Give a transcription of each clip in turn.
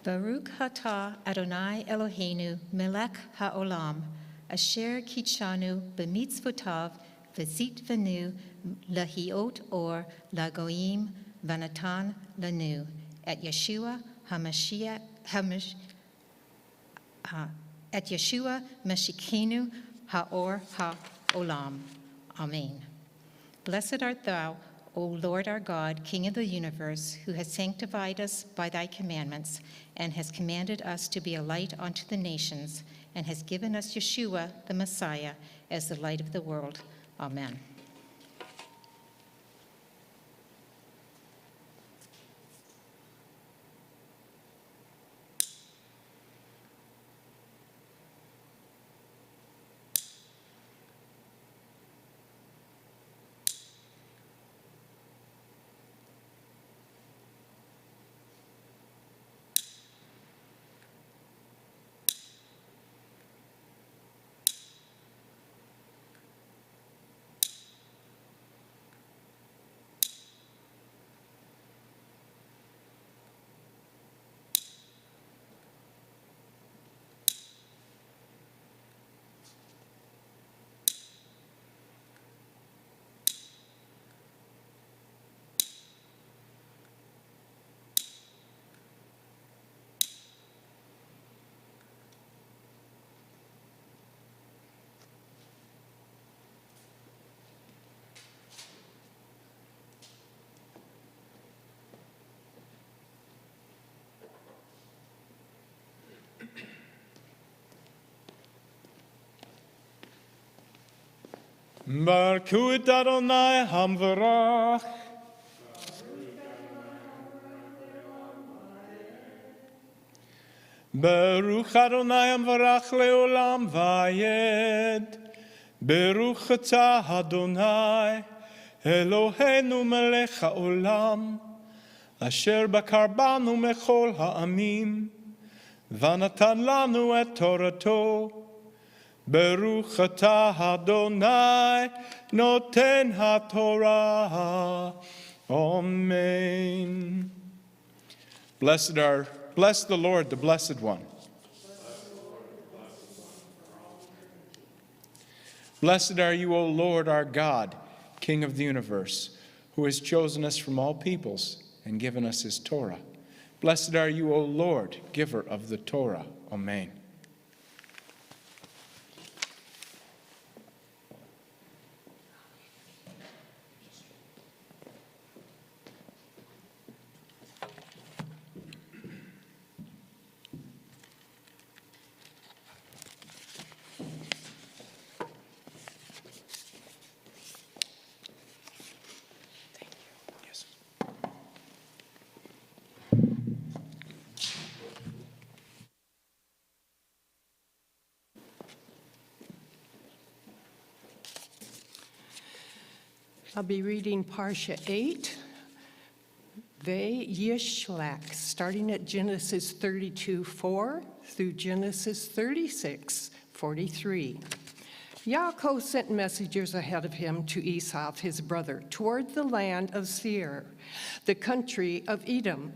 Baruch atah Adonai Eloheinu melech haolam, asher kitshanu b'mitzvotav v'zit v'nu lahiot or lagoim v'natan lanu, at Yeshua HaMashiach, at Yeshua Mashikenu Haor HaOlam. Amen. Blessed art thou, O Lord our God, King of the universe, who has sanctified us by thy commandments, and has commanded us to be a light unto the nations, and has given us Yeshua, the Messiah, as the light of the world. Amen. Baruch et Adonai Hamvarach. Baruch Adonai Hamvarach leolam vayed. Baruch atah Adonai Eloheinu melech haolam, asher bakar banu mechol ha'amim, v'natan lanu et Torato. Baruch atah Adonai noten haTorah. Amen. Bless the Lord, the Blessed One. Blessed are you, O Lord our God, King of the universe, who has chosen us from all peoples and given us his Torah. Blessed are you, O Lord, giver of the Torah. Amen. I'll be reading Parsha 8, Yishlach, starting at Genesis 32:4 through Genesis 36:43. Yaakov sent messengers ahead of him to Esau, his brother, toward the land of Seir, the country of Edom,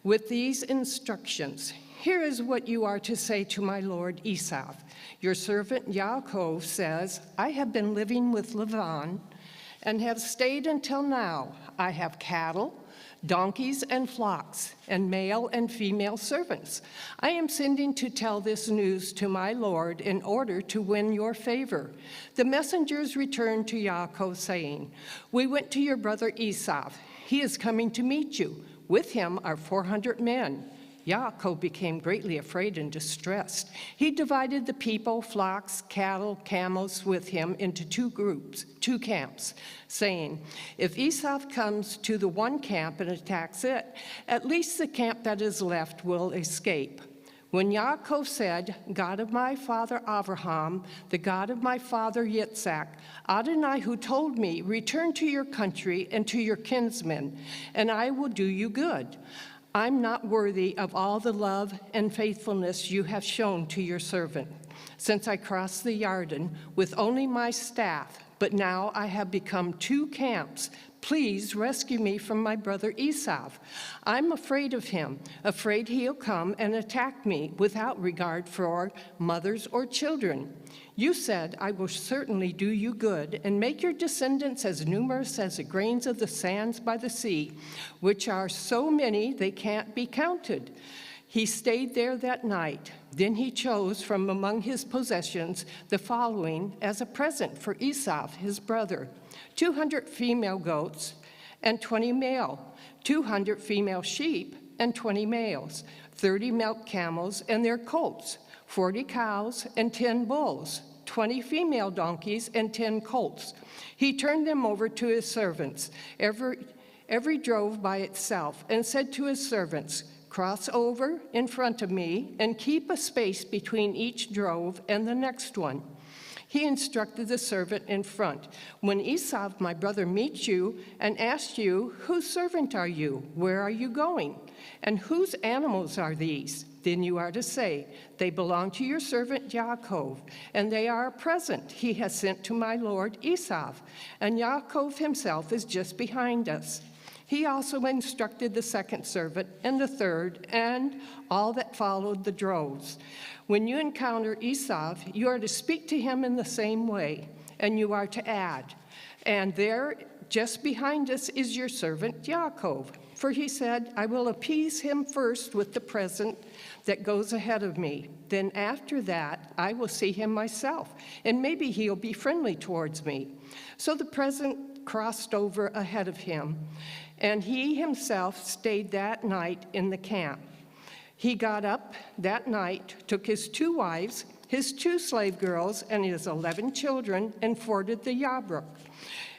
with these instructions. Here is what you are to say to my lord Esau. Your servant Yaakov says, I have been living with Laban and have stayed until now. I have cattle, donkeys, and flocks, and male and female servants. I am sending to tell this news to my lord in order to win your favor. The messengers returned to Yaakov, saying, we went to your brother Esau. He is coming to meet you. With him are 400 men. Yaakov became greatly afraid and distressed. He divided the people, flocks, cattle, camels with him into two camps, saying, if Esau comes to the one camp and attacks it, at least the camp that is left will escape. When Yaakov said, God of my father Abraham, the God of my father Yitzhak, Adonai who told me, return to your country and to your kinsmen, and I will do you good. I'm not worthy of all the love and faithfulness you have shown to your servant. Since I crossed the Yarden with only my staff but now I have become 2 camps. Please rescue me from my brother Esau. I'm afraid of him, afraid he'll come and attack me without regard for mothers or children. You said, I will certainly do you good and make your descendants as numerous as the grains of the sands by the sea, which are so many they can't be counted. He stayed there that night. Then he chose from among his possessions the following as a present for Esau, his brother: 200 female goats and 20 male, 200 female sheep and 20 males, 30 milk camels and their colts, 40 cows and 10 bulls, 20 female donkeys and 10 colts. He turned them over to his servants, every drove by itself, and said to his servants, cross over in front of me and keep a space between each drove and the next one. He instructed the servant in front, when Esau, my brother, meets you and asks you, whose servant are you? Where are you going? And whose animals are these? Then you are to say, they belong to your servant Yaakov, and they are a present he has sent to my lord Esau. And Yaakov himself is just behind us. He also instructed the second servant and the third and all that followed the droves. When you encounter Esau, you are to speak to him in the same way, and you are to add, and there just behind us is your servant Yaakov. For he said, I will appease him first with the present that goes ahead of me. Then after that, I will see him myself, and maybe he'll be friendly towards me. So the present crossed over ahead of him, and he himself stayed that night in the camp. He got up that night, took his 2 wives, his 2 slave girls, and his 11 children, and forded the Yabbok.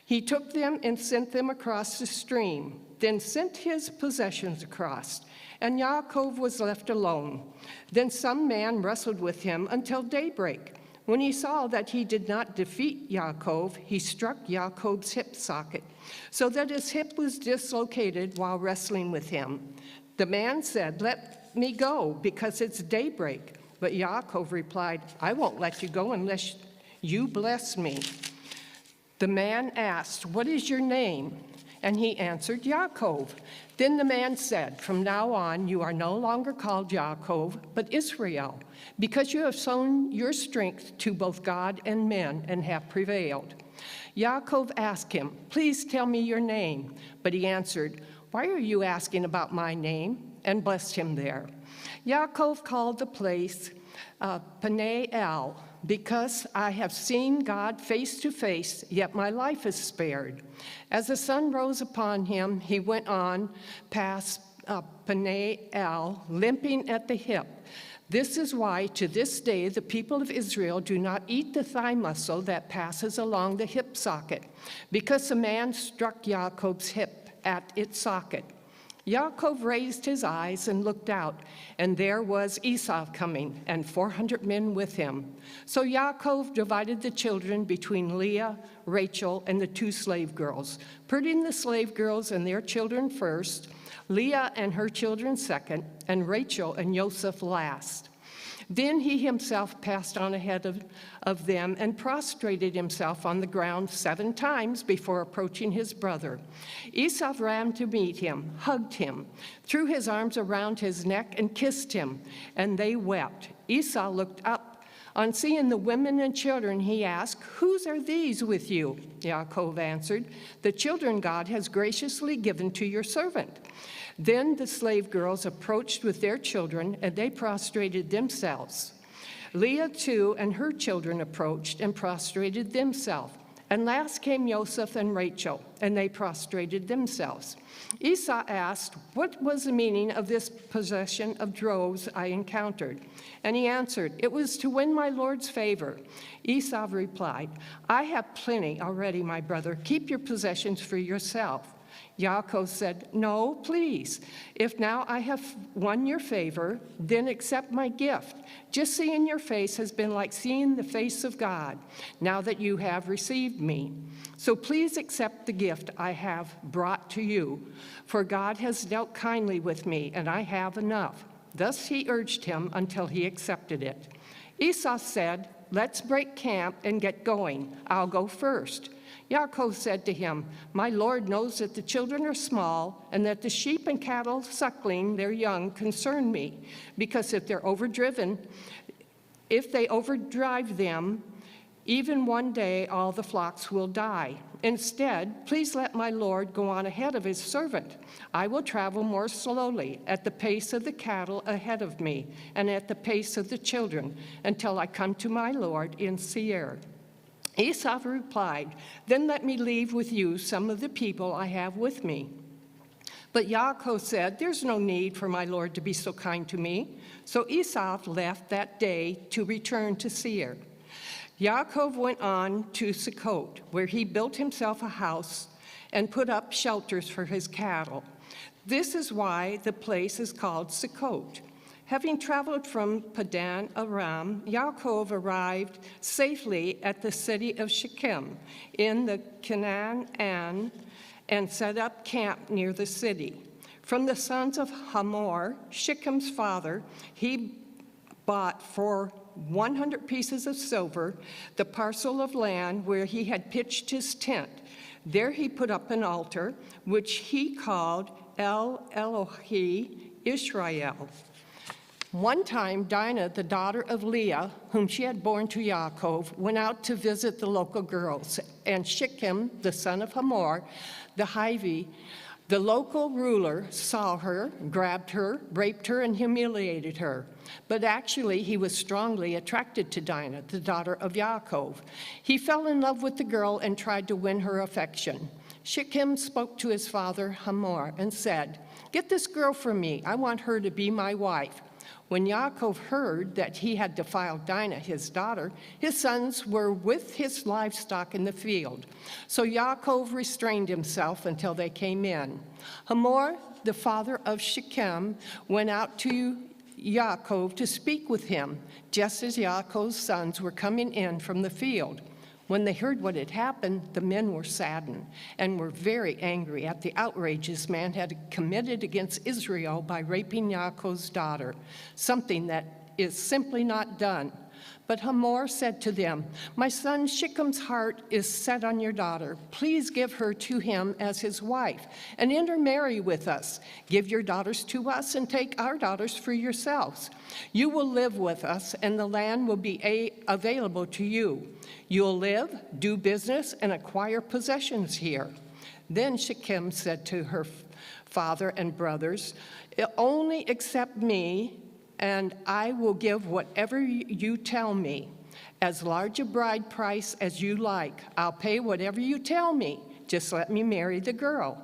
He took them and sent them across the stream, then sent his possessions across, and Yaakov was left alone. Then some man wrestled with him until daybreak. When he saw that he did not defeat Yaakov, he struck Yaakov's hip socket, so that his hip was dislocated while wrestling with him. The man said, let me go, because it's daybreak. But Yaakov replied, I won't let you go unless you bless me. The man asked, what is your name? And he answered, Yaakov. Then the man said, from now on, you are no longer called Yaakov, but Israel, because you have shown your strength to both God and men and have prevailed. Yaakov asked him, please tell me your name. But he answered, why are you asking about my name? And blessed him there. Yaakov called the place Peniel, because I have seen God face to face, yet my life is spared. As the sun rose upon him, he went on past Peniel, limping at the hip. This is why to this day the people of Israel do not eat the thigh muscle that passes along the hip socket, because the man struck Yaakov's hip at its socket. Yaakov raised his eyes and looked out, and there was Esau coming, and 400 men with him. So Yaakov divided the children between Leah, Rachel, and the 2 slave girls, putting the slave girls and their children first, Leah and her children second, and Rachel and Joseph last. Then he himself passed on ahead of them and prostrated himself on the ground 7 times before approaching his brother. Esau ran to meet him, hugged him, threw his arms around his neck and kissed him, and they wept. Esau looked up. On seeing the women and children, he asked, whose are these with you? Yaakov answered, the children God has graciously given to your servant. Then the slave girls approached with their children, and they prostrated themselves. Leah, too, and her children approached and prostrated themselves. And last came Joseph and Rachel, and they prostrated themselves. Esau asked, what was the meaning of this possession of droves I encountered? And he answered, it was to win my Lord's favor. Esau replied, I have plenty already, my brother. Keep your possessions for yourself. Yaakov said, no, please. If now I have won your favor, then accept my gift. Just seeing your face has been like seeing the face of God, now that you have received me. So please accept the gift I have brought to you, for God has dealt kindly with me, and I have enough. Thus he urged him until he accepted it. Esau said, let's break camp and get going. I'll go first. Yaakov said to him, "My Lord knows that the children are small, and that the sheep and cattle suckling their young concern me, because if they overdrive them, even one day all the flocks will die. Instead, please let my Lord go on ahead of his servant. I will travel more slowly, at the pace of the cattle ahead of me, and at the pace of the children, until I come to my Lord in Seir." Esau replied, "Then let me leave with you some of the people I have with me." But Yaakov said, "There's no need for my Lord to be so kind to me." So Esau left that day to return to Seir. Yaakov went on to Sukkot, where he built himself a house and put up shelters for his cattle. This is why the place is called Sukkot. Having traveled from Padan Aram, Yaakov arrived safely at the city of Shechem in the Canaan and set up camp near the city. From the sons of Hamor, Shechem's father, he bought for 100 pieces of silver the parcel of land where he had pitched his tent. There he put up an altar, which he called El Elohi Israel. One time, Dinah, the daughter of Leah, whom she had borne to Yaakov, went out to visit the local girls, and Shechem, the son of Hamor, the Hivi, the local ruler, saw her, grabbed her, raped her, and humiliated her. But actually, he was strongly attracted to Dinah, the daughter of Yaakov. He fell in love with the girl and tried to win her affection. Shechem spoke to his father Hamor and said, "Get this girl for me. I want her to be my wife." When Yaakov heard that he had defiled Dinah, his daughter, his sons were with his livestock in the field. So Yaakov restrained himself until they came in. Hamor, the father of Shechem, went out to Yaakov to speak with him, just as Yaakov's sons were coming in from the field. When they heard what had happened, the men were saddened and were very angry at the outrage this man had committed against Israel by raping Yaakov's daughter, something that is simply not done. But Hamor said to them, "My son Shechem's heart is set on your daughter. Please give her to him as his wife and intermarry with us. Give your daughters to us and take our daughters for yourselves. You will live with us, and the land will be available to you. You'll live, do business, and acquire possessions here." Then Shechem said to her father and brothers, "Only accept me, and I will give whatever you tell me, as large a bride price as you like. I'll pay whatever you tell me. Just let me marry the girl."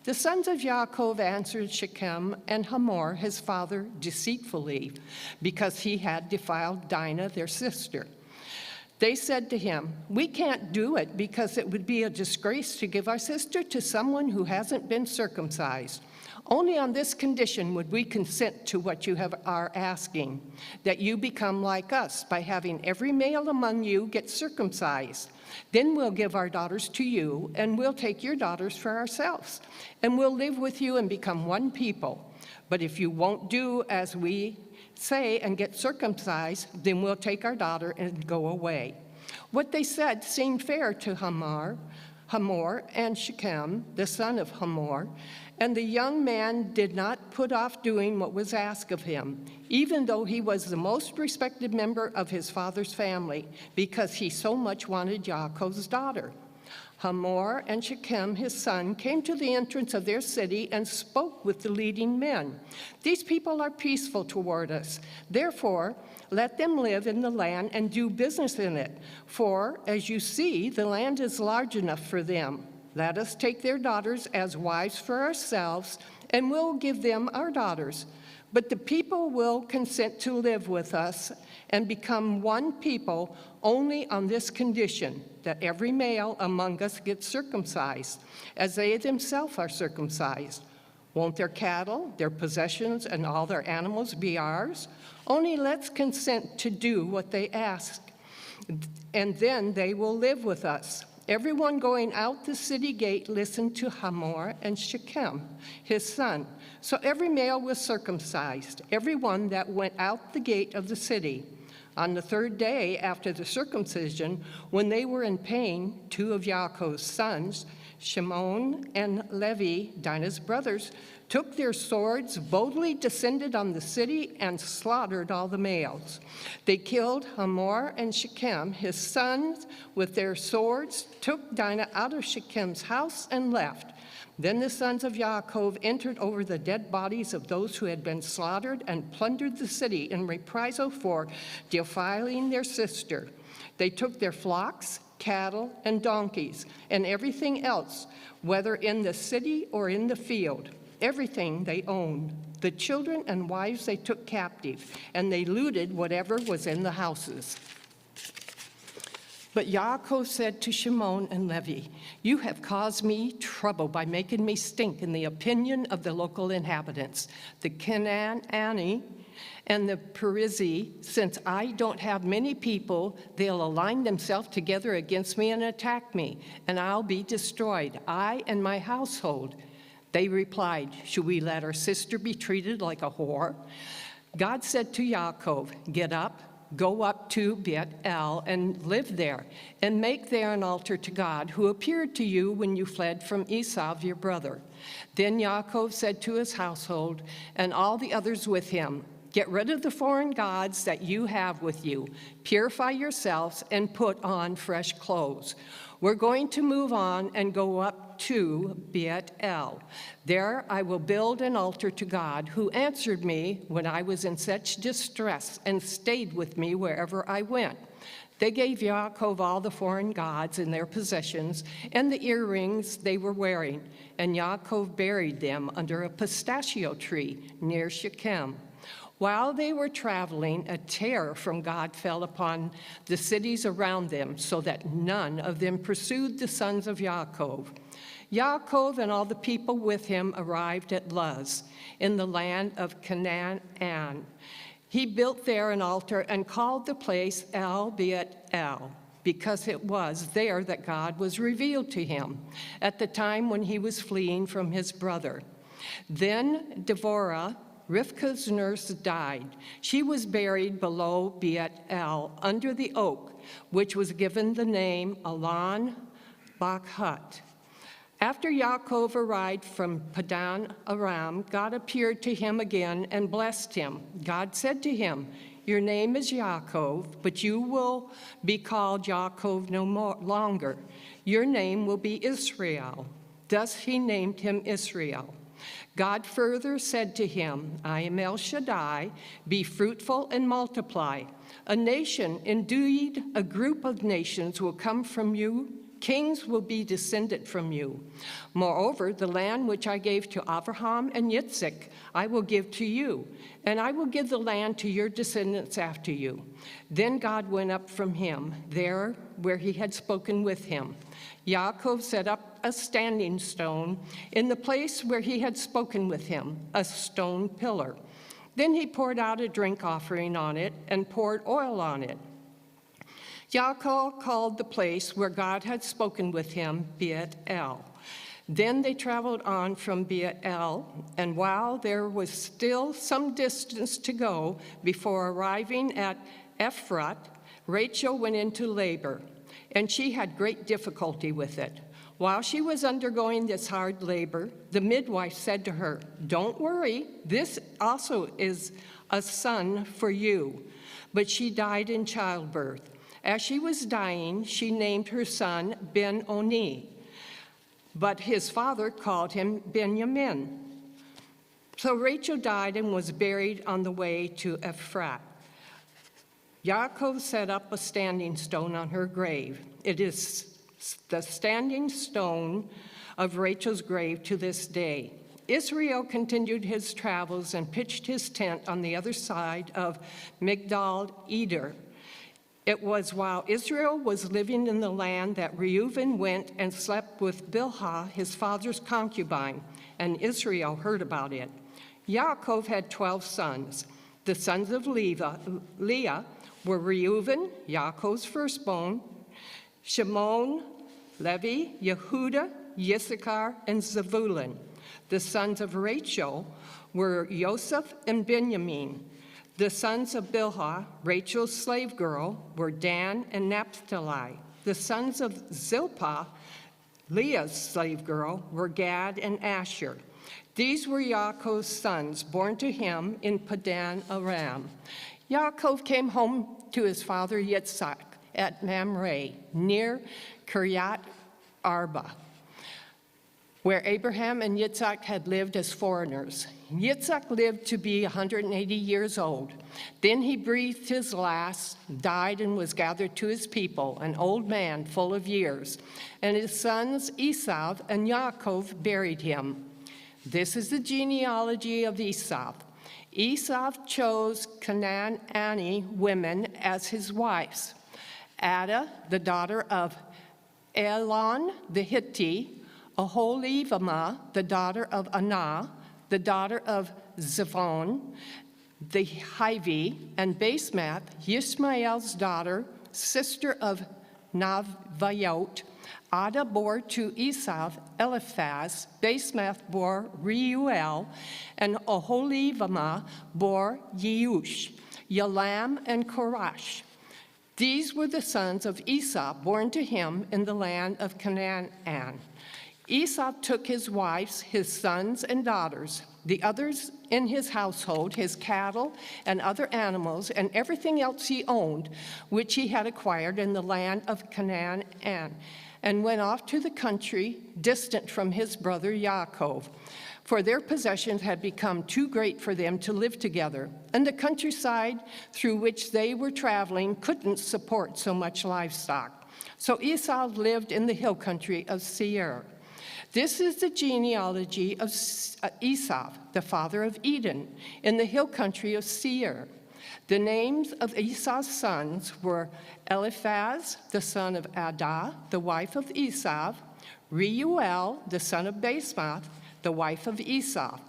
The sons of Yaakov answered Shechem and Hamor, his father, deceitfully, because he had defiled Dinah, their sister. They said to him, "We can't do it because it would be a disgrace to give our sister to someone who hasn't been circumcised. Only on this condition would we consent to what you are asking, that you become like us by having every male among you get circumcised. Then we'll give our daughters to you, and we'll take your daughters for ourselves, and we'll live with you and become one people. But if you won't do as we say and get circumcised, then we'll take our daughter and go away." What they said seemed fair to Hamor and Shechem, the son of Hamor, and the young man did not put off doing what was asked of him, even though he was the most respected member of his father's family, because he so much wanted Yaakov's daughter. Hamor and Shechem, his son, came to the entrance of their city and spoke with the leading men. "These people are peaceful toward us. Therefore, let them live in the land and do business in it. For, as you see, the land is large enough for them. Let us take their daughters as wives for ourselves, and we'll give them our daughters. But the people will consent to live with us and become one people only on this condition, that every male among us gets circumcised, as they themselves are circumcised. Won't their cattle, their possessions, and all their animals be ours? Only let's consent to do what they ask, and then they will live with us." Everyone going out the city gate listened to Hamor and Shechem, his son. So every male was circumcised, every one that went out the gate of the city. On the third day after the circumcision, when they were in pain, two of Yaakov's sons, Shimon and Levi, Dinah's brothers, took their swords, boldly descended on the city, and slaughtered all the males. They killed Hamor and Shechem, his sons, with their swords, took Dinah out of Shechem's house, and left. Then the sons of Yaakov entered over the dead bodies of those who had been slaughtered and plundered the city in reprisal for defiling their sister. They took their flocks, cattle, and donkeys, and everything else, whether in the city or in the field, everything they owned. The children and wives they took captive, and they looted whatever was in the houses. But Yaakov said to Shimon and Levi, "You have caused me trouble by making me stink in the opinion of the local inhabitants, the Canaanite and the Perizzi. Since I don't have many people, they'll align themselves together against me and attack me, and I'll be destroyed, I and my household." They replied, "Should we let our sister be treated like a whore?" God said to Yaakov, "Get up, go up to Beth-el and live there, and make there an altar to God, who appeared to you when you fled from Esau, your brother." Then Yaakov said to his household and all the others with him, "Get rid of the foreign gods that you have with you. Purify yourselves and put on fresh clothes. We're going to move on and go up to Beth-el. There I will build an altar to God, who answered me when I was in such distress and stayed with me wherever I went." They gave Yaakov all the foreign gods and their possessions and the earrings they were wearing, and Yaakov buried them under a pistachio tree near Shechem. While they were traveling, a terror from God fell upon the cities around them, so that none of them pursued the sons of Yaakov. Yaakov and all the people with him arrived at Luz, in the land of Canaan. He built there an altar and called the place El-Beth-el, because it was there that God was revealed to him at the time when he was fleeing from his brother. Then Devorah, Rivka's nurse, died. She was buried below Beth-el under the oak, which was given the name Alon Bakhut. After Yaakov arrived from Padan Aram, God appeared to him again and blessed him. God said to him, "Your name is Yaakov, but you will be called Yaakov no longer. Your name will be Israel." Thus he named him Israel. God further said to him, "I am El Shaddai, be fruitful and multiply. A nation, indeed a group of nations, will come from you. Kings will be descended from you. Moreover, the land which I gave to Abraham and Yitzhak, I will give to you, and I will give the land to your descendants after you." Then God went up from him, there where he had spoken with him. Yaakov set up a standing stone in the place where he had spoken with him, a stone pillar. Then he poured out a drink offering on it and poured oil on it. Yaakov called the place where God had spoken with him Beth-el. Then they traveled on from Beth-el, and while there was still some distance to go before arriving at Ephrat, Rachel went into labor, and she had great difficulty with it. While she was undergoing this hard labor, the midwife said to her, "Don't worry, this also is a son for you." But she died in childbirth. As she was dying, she named her son Ben-Oni, but his father called him Benjamin. So Rachel died and was buried on the way to Ephrat. Yaakov set up a standing stone on her grave. It is the standing stone of Rachel's grave to this day. Israel continued his travels and pitched his tent on the other side of Migdal Eder. It was while Israel was living in the land that Reuben went and slept with Bilhah, his father's concubine, and Israel heard about it. Yaakov had 12 sons. The sons of Leah were Reuben, Yaakov's firstborn, Shimon, Levi, Yehuda, Yissachar, and Zebulun. The sons of Rachel were Joseph and Benjamin. The sons of Bilhah, Rachel's slave girl, were Dan and Naphtali. The sons of Zilpah, Leah's slave girl, were Gad and Asher. These were Yaakov's sons, born to him in Padan Aram. Yaakov came home to his father Yitzhak at Mamre, near Kiryat Arba, where Abraham and Yitzhak had lived as foreigners. Yitzhak lived to be 180 years old. Then he breathed his last, died, and was gathered to his people, an old man full of years. And his sons Esau and Yaakov buried him. This is the genealogy of Esau. Esau chose Canaanite women as his wives. Ada, the daughter of Elon the Hittite, Aholibamah, the daughter of Anah, the daughter of Zivon, the Hivi, and Basemath, Yishmael's daughter, sister of Navayot. Ada bore to Esau Eliphaz, Basemath bore Reuel, and Aholibamah bore Yeush, Yalam, and Korash. These were the sons of Esau, born to him in the land of Canaan. Esau took his wives, his sons and daughters, the others in his household, his cattle and other animals, and everything else he owned, which he had acquired in the land of Canaan, and went off to the country distant from his brother Yaakov, for their possessions had become too great for them to live together, and the countryside through which they were traveling couldn't support so much livestock. So Esau lived in the hill country of Seir. This is the genealogy of Esau, the father of Edom, in the hill country of Seir. The names of Esau's sons were Eliphaz, the son of Adah, the wife of Esau, Reuel, the son of Basemath, the wife of Esau.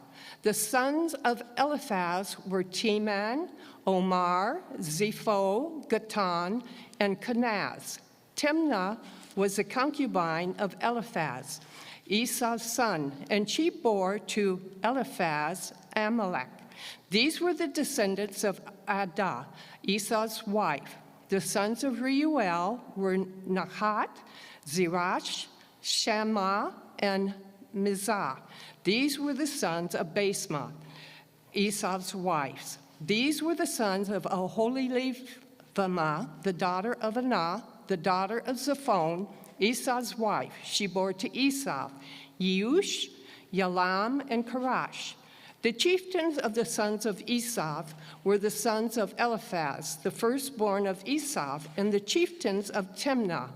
The sons of Eliphaz were Teman, Omar, Zepho, Gatan, and Kenaz. Timnah was the concubine of Eliphaz, Esau's son, and she bore to Eliphaz Amalek. These were the descendants of Adah, Esau's wife. The sons of Reuel were Nahat, Zerash, Shammah, and Mizah. These were the sons of Basemath, Esau's wives. These were the sons of Aholibamah, the daughter of Anah, the daughter of Zephon, Esau's wife. She bore to Esau Yeush, Yalam, and Korash. The chieftains of the sons of Esau were the sons of Eliphaz, the firstborn of Esau, and the chieftains of Timnah,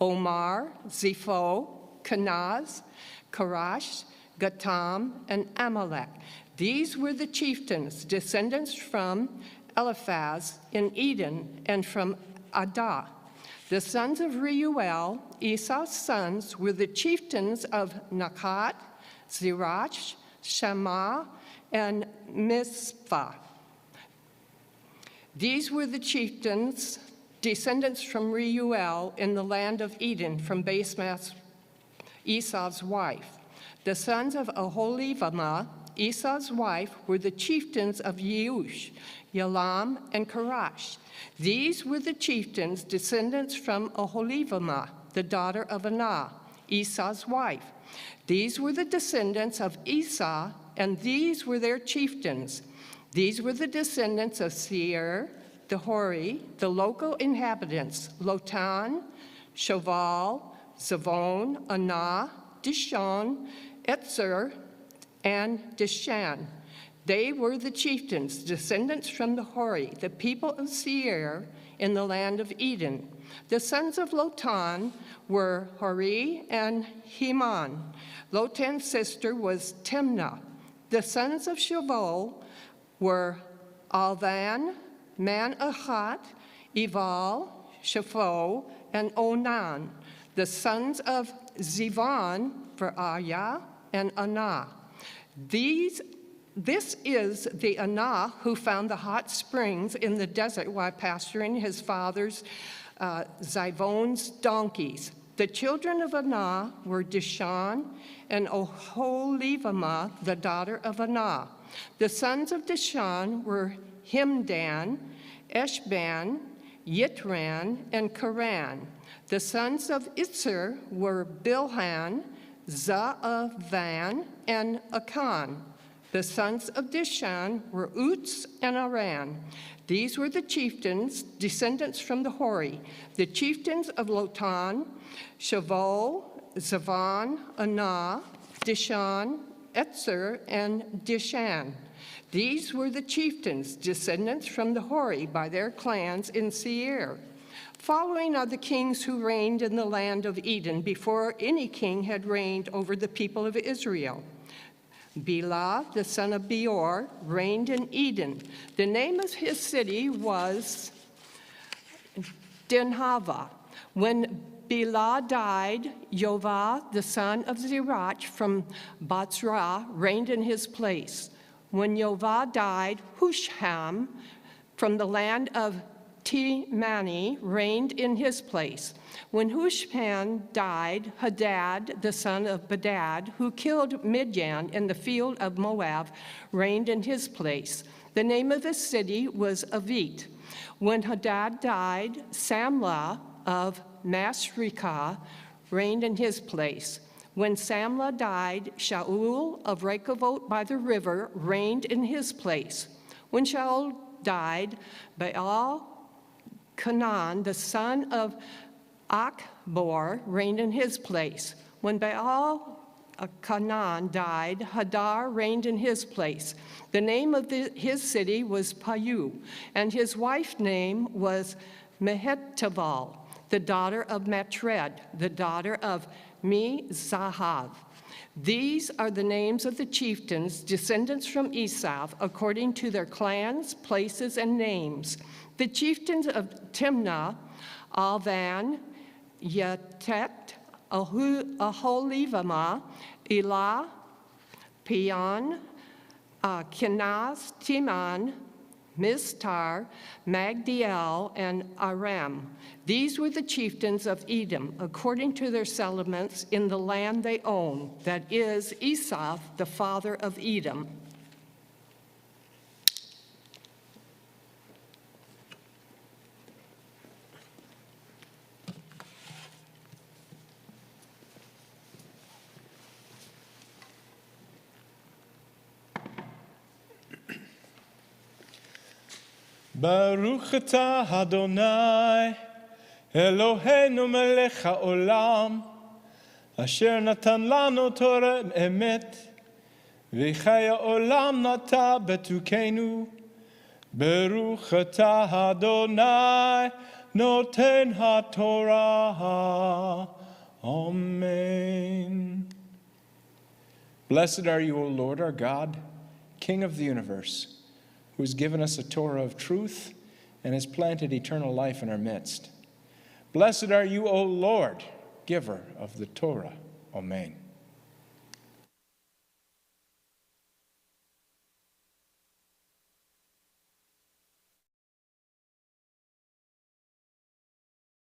Omar, Zepho, Kenaz, Korash, Gatam, and Amalek. These were the chieftains, descendants from Eliphaz in Eden and from Adah. The sons of Reuel, Esau's sons, were the chieftains of Nahat, Zerach, Shammah, and Mizpah. These were the chieftains, descendants from Reuel in the land of Eden, from Basemath, Esau's wife. The sons of Aholibamah, Esau's wife, were the chieftains of Yeush, Yalam, and Korash. These were the chieftains, descendants from Aholibamah, the daughter of Anah, Esau's wife. These were the descendants of Esau, and these were their chieftains. These were the descendants of Seir, the Hori, the local inhabitants, Lotan, Shoval, Zavon, Anah, Dishon, Etzer, and Dishan. They were the chieftains, descendants from the Hori, the people of Seir in the land of Eden. The sons of Lotan were Hori and Heman. Lotan's sister was Timnah. The sons of Shoval were Alvan, Manahat, Eval, Shapho, and Onan. The sons of Zivon were Aya and Anah. This is the Anah who found the hot springs in the desert while pasturing his father's Zivon's donkeys. The children of Anah were Dishan and Aholibamah, the daughter of Anah. The sons of Dishan were Himdan, Eshban, Yitran, and Karan. The sons of Itzer were Bilhan, Zaavan, and Akan. The sons of Dishan were Uts and Aran. These were the chieftains, descendants from the Hori, the chieftains of Lotan, Shavol, Zavan, Anah, Dishan, Etzer, and Dishan. These were the chieftains, descendants from the Hori by their clans in Seir. Following are the kings who reigned in the land of Eden before any king had reigned over the people of Israel. Bela, the son of Beor, reigned in Eden. The name of his city was Dinhava. When Bela died, Yovah, the son of Zerach from Batzrah, reigned in his place. When Yovah died, Husham from the land of Timani reigned in his place. When Husham died, Hadad, the son of Bedad, who killed Midian in the field of Moab, reigned in his place. The name of the city was Avit. When Hadad died, Samlah of Masrekah reigned in his place. When Samlah died, Shaul of Rehovot by the river reigned in his place. When Shaul died, Baal Canaan, the son of Achbor, reigned in his place. When Baal Canaan died, Hadar reigned in his place. The name of his city was Payu, and his wife's name was Mehetabal, the daughter of Matred, the daughter of Me-Zahav. These are the names of the chieftains, descendants from Esau, according to their clans, places, and names. The chieftains of Timnah, Alvan, Yatet, Aholivamah, Elah, Peon, Kenaz, Timan, Miztar, Magdiel, and Aram. These were the chieftains of Edom, according to their settlements in the land they owned, that is, Esau, the father of Edom. Baruch atah Adonai, Eloheinu melech haolam, asher natan lanu Torah emet, v'chai ha'olam nata betukenu. Baruch atah Adonai, noten haTorah. Amen. Blessed are you, O Lord our God, King of the universe, who has given us a Torah of truth and has planted eternal life in our midst. Blessed are you, O Lord, giver of the Torah. Amen.